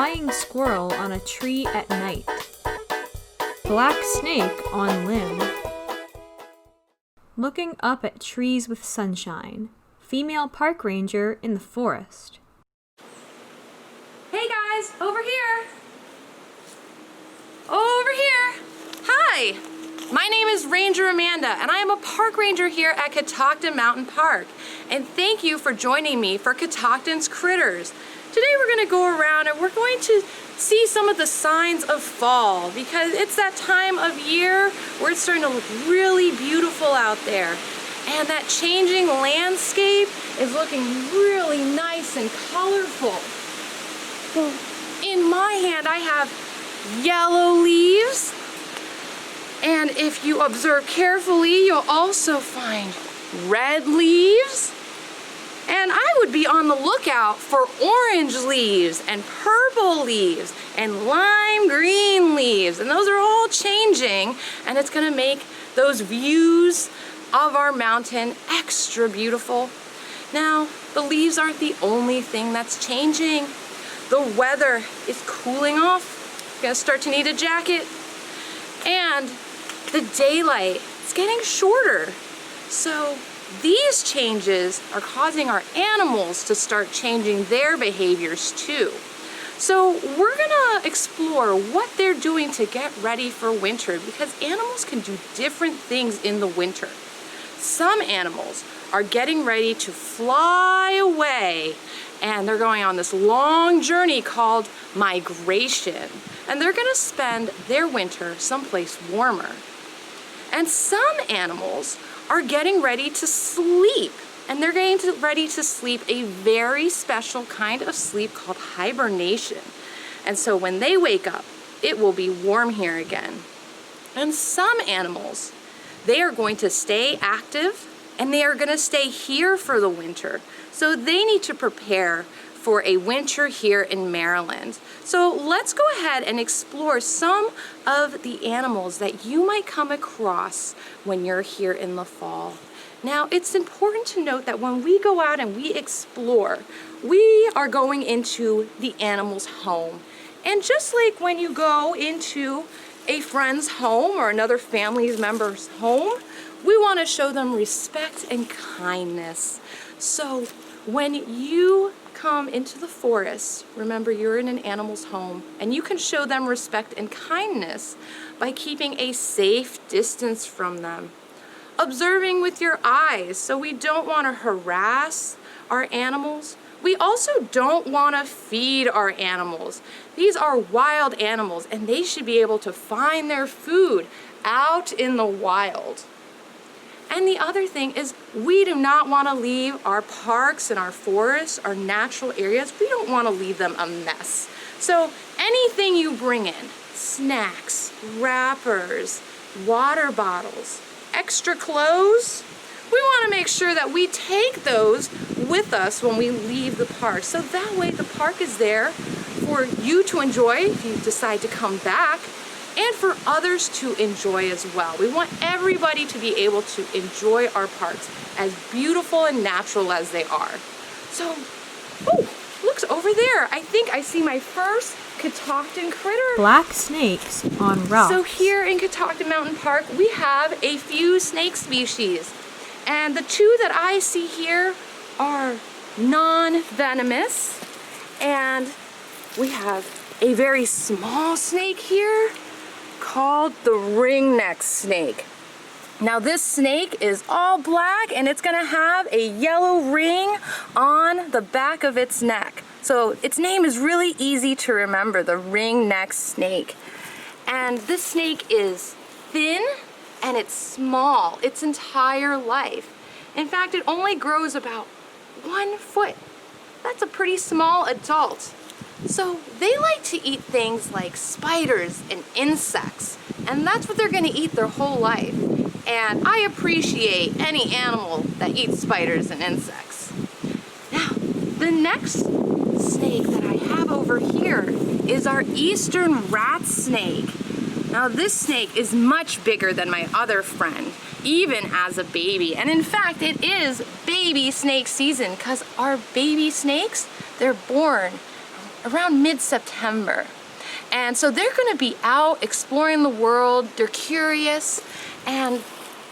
flying squirrel on a tree at night. Black snake on limb. Looking up at trees with sunshine. Female park ranger in the forest. Hey guys, over here. Over here. Hi, my name is Ranger Amanda and I am a park ranger here at Catoctin Mountain Park. And thank you for joining me for Catoctin Critters. Today we're going to go around and we're going to see some of the signs of fall because it's that time of year where it's starting to look really beautiful out there. And that changing landscape is looking really nice and colorful. So in my hand I have yellow leaves. And if you observe carefully, you'll also find red leaves. And I would be on the lookout for orange leaves and purple leaves and lime green leaves. And those are all changing, and it's gonna make those views of our mountain extra beautiful. Now, the leaves aren't the only thing that's changing. The weather is cooling off. You're gonna start to need a jacket. And the daylight is getting shorter. So these changes are causing our animals to start changing their behaviors too. So we're gonna explore what they're doing to get ready for winter because animals can do different things in the winter. Some animals are getting ready to fly away and they're going on this long journey called migration. And they're gonna spend their winter someplace warmer. And some animals are getting ready to sleep. And they're getting ready to sleep a very special kind of sleep called hibernation. And so when they wake up, it will be warm here again. And some animals, they are going to stay active and they are going to stay here for the winter. So they need to prepare for a winter here in Maryland. So let's go ahead and explore some of the animals that you might come across when you're here in the fall. Now, it's important to note that when we go out and we explore, we are going into the animal's home. And just like when you go into a friend's home or another family member's home, we want to show them respect and kindness. So when you come into the forest, remember you're in an animal's home and you can show them respect and kindness by keeping a safe distance from them. Observing with your eyes, so we don't want to harass our animals. We also don't want to feed our animals. These are wild animals and they should be able to find their food out in the wild. And the other thing is we do not want to leave our parks and our forests, our natural areas, we don't want to leave them a mess. So anything you bring in, snacks, wrappers, water bottles, extra clothes, we want to make sure that we take those with us when we leave the park. So that way the park is there for you to enjoy if you decide to come back, and for others to enjoy as well. We want everybody to be able to enjoy our parks as beautiful and natural as they are. So, oh, look over there. I think I see my first Catoctin Critter. Black snakes on rocks. So here in Catoctin Mountain Park, we have a few snake species. And the two that I see here are non-venomous. And we have a very small snake here called the ringneck snake. Now this snake is all black and it's gonna have a yellow ring on the back of its neck. So its name is really easy to remember, the ringneck snake. And this snake is thin and it's small its entire life. In fact, it only grows about 1 foot. That's a pretty small adult. So they like to eat things like spiders and insects, and that's what they're gonna eat their whole life. And I appreciate any animal that eats spiders and insects. Now, the next snake that I have over here is our eastern rat snake. Now this snake is much bigger than my other friend, even as a baby. And in fact, it is baby snake season because our baby snakes, they're born around mid-September. And so they're gonna be out exploring the world, they're curious, and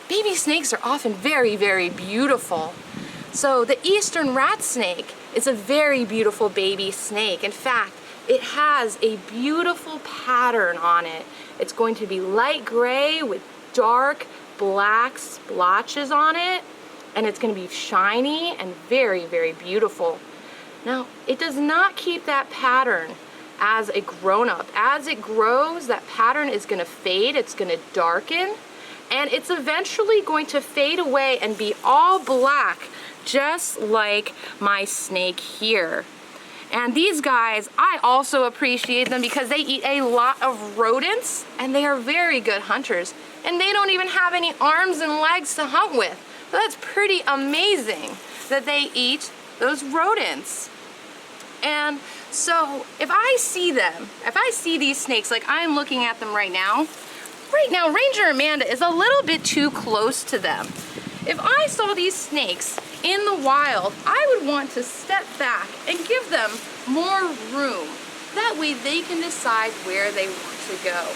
baby snakes are often very, very beautiful. So the eastern rat snake is a very beautiful baby snake. In fact, it has a beautiful pattern on it. It's going to be light gray with dark black splotches on it, and it's going to be shiny and very, very beautiful. Now, it does not keep that pattern as a grown-up. As it grows, that pattern is going to fade, it's going to darken, and it's eventually going to fade away and be all black, just like my snake here. And these guys, I also appreciate them because they eat a lot of rodents and they are very good hunters. And they don't even have any arms and legs to hunt with. So that's pretty amazing that they eat those rodents. And so if I see them, if I see these snakes like I'm looking at them right now, Ranger Amanda is a little bit too close to them. If I saw these snakes in the wild, I would want to step back and give them more room. That way they can decide where they want to go.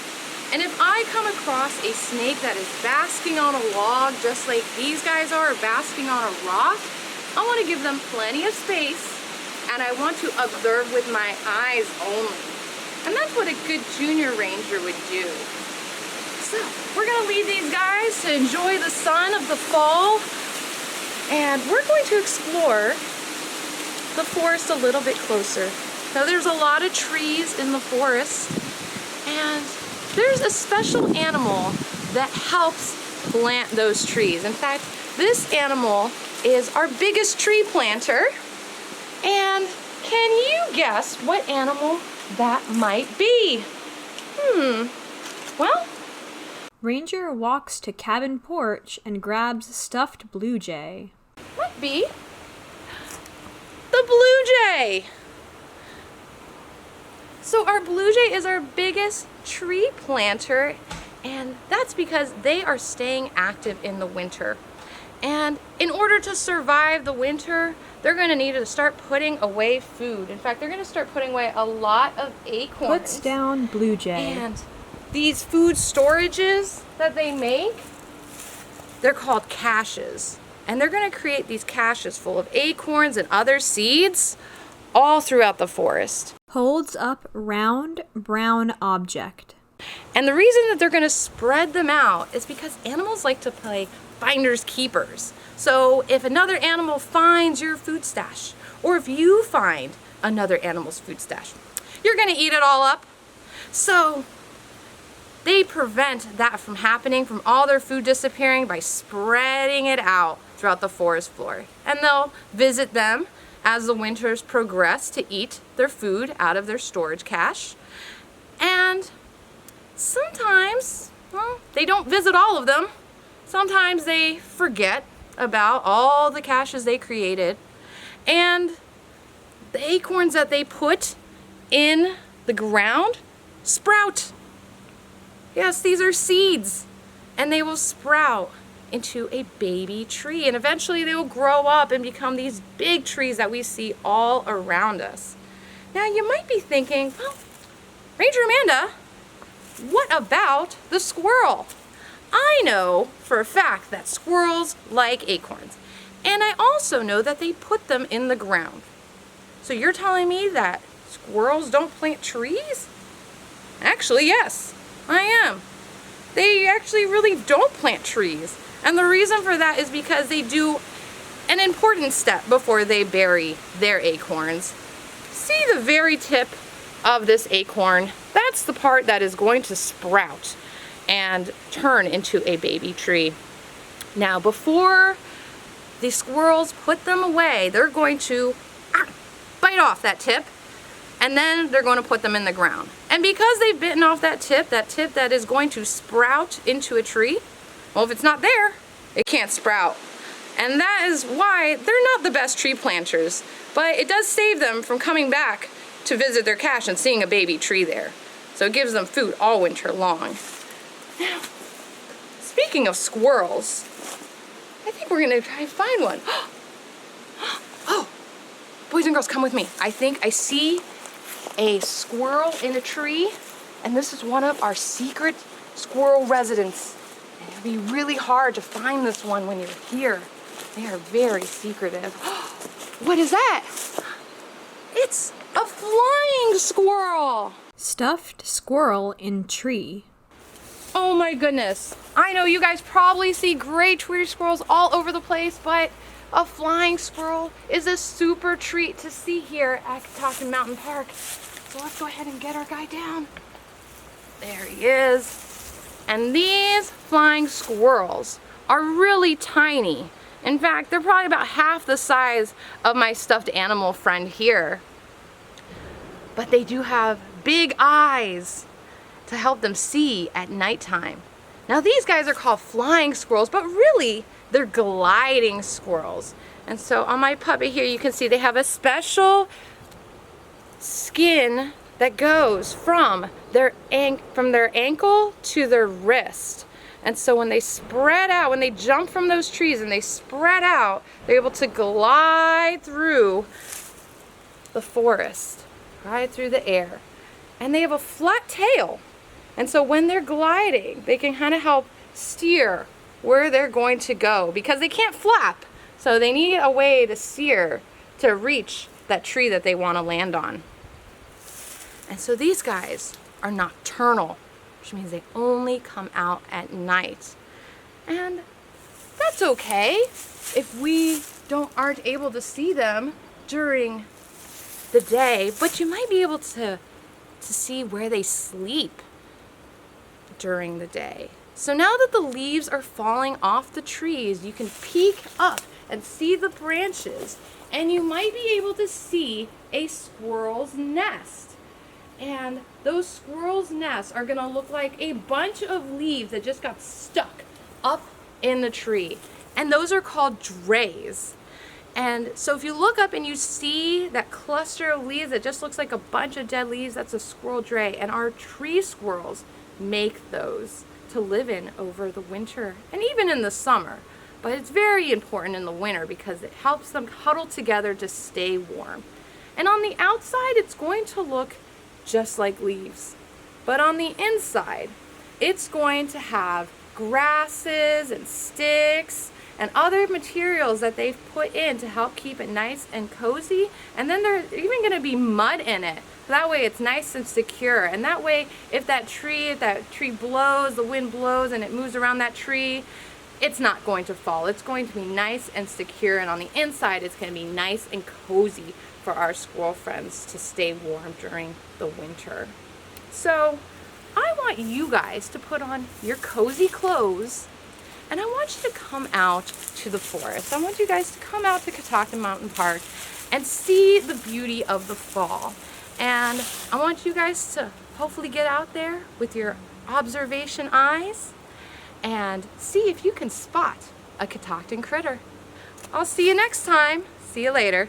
And if I come across a snake that is basking on a log, just like these guys are basking on a rock, I want to give them plenty of space, and I want to observe with my eyes only. And that's what a good junior ranger would do. So we're gonna leave these guys to enjoy the sun of the fall, and we're going to explore the forest a little bit closer. Now there's a lot of trees in the forest, and there's a special animal that helps plant those trees. In fact, this animal is our biggest tree planter, and can you guess what animal that might be? Well, Ranger walks to cabin porch and grabs stuffed blue jay. might be the blue jay. So our blue jay is our biggest tree planter, and that's because they are staying active in the winter. And in order to survive the winter, they're going to need to start putting away food. In fact, they're going to start putting away a lot of acorns. Puts down blue jay. And these food storages that they make, they're called caches. And they're going to create these caches full of acorns and other seeds all throughout the forest. Holds up round brown object. And the reason that they're going to spread them out is because animals like to play finders keepers. So if another animal finds your food stash, or if you find another animal's food stash, you're going to eat it all up. So they prevent that from happening, from all their food disappearing, by spreading it out throughout the forest floor. And they'll visit them as the winters progress to eat their food out of their storage cache. And sometimes, well, they don't visit all of them. Sometimes they forget about all the caches they created. And the acorns that they put in the ground sprout. Yes, these are seeds, and they will sprout into a baby tree, and eventually they will grow up and become these big trees that we see all around us. Now you might be thinking, well, Ranger Amanda, what about the squirrel? I know for a fact that squirrels like acorns, and I also know that they put them in the ground. So you're telling me that squirrels don't plant trees? Actually, yes, I am. They actually really don't plant trees. And the reason for that is because they do an important step before they bury their acorns. See the very tip of this acorn? That's the part that is going to sprout and turn into a baby tree. Now, before the squirrels put them away, they're going to bite off that tip, and then they're going to put them in the ground. And because they've bitten off that tip that is going to sprout into a tree, well, if it's not there, it can't sprout. And that is why they're not the best tree planters, but it does save them from coming back to visit their cache and seeing a baby tree there. So it gives them food all winter long. Now, speaking of squirrels, I think we're gonna try and find one. Oh, boys and girls, come with me. I think I see a squirrel in a tree, and this is one of our secret squirrel residents. And it'll be really hard to find this one when you're here. They are very secretive. What is that? It's a flying squirrel! Stuffed squirrel in tree. Oh my goodness. I know you guys probably see gray tree squirrels all over the place, but a flying squirrel is a super treat to see here at Catoctin Mountain Park. So let's go ahead and get our guy down. There he is. And these flying squirrels are really tiny. In fact, they're probably about half the size of my stuffed animal friend here. But they do have big eyes to help them see at nighttime. Now these guys are called flying squirrels, but really they're gliding squirrels. And so on my puppy here you can see they have a special skin that goes from their ankle to their wrist. And so when they spread out, when they jump from those trees and they spread out, they're able to glide through the forest, glide through the air. And they have a flat tail. And so when they're gliding, they can kind of help steer where they're going to go because they can't flap. So they need a way to steer to reach that tree that they want to land on. And so these guys are nocturnal, which means they only come out at night. And that's okay if we aren't able to see them during the day, but you might be able to see where they sleep during the day. So now that the leaves are falling off the trees, you can peek up and see the branches, and you might be able to see a squirrel's nest. And those squirrels' nests are gonna look like a bunch of leaves that just got stuck up in the tree. And those are called drays. And so if you look up and you see that cluster of leaves that just looks like a bunch of dead leaves, that's a squirrel dray. And our tree squirrels make those to live in over the winter and even in the summer. But it's very important in the winter because it helps them huddle together to stay warm. And on the outside, it's going to look just like leaves. But on the inside, it's going to have grasses and sticks and other materials that they've put in to help keep it nice and cozy. And then there's even going to be mud in it. That way it's nice and secure. And that way, if that tree blows, the wind blows and it moves around that tree, it's not going to fall. It's going to be nice and secure. And on the inside, it's going to be nice and cozy for our squirrel friends to stay warm during the winter. So I want you guys to put on your cozy clothes, and I want you to come out to the forest. I want you guys to come out to Catoctin Mountain Park and see the beauty of the fall. And I want you guys to hopefully get out there with your observation eyes and see if you can spot a Catoctin critter. I'll see you next time. See you later.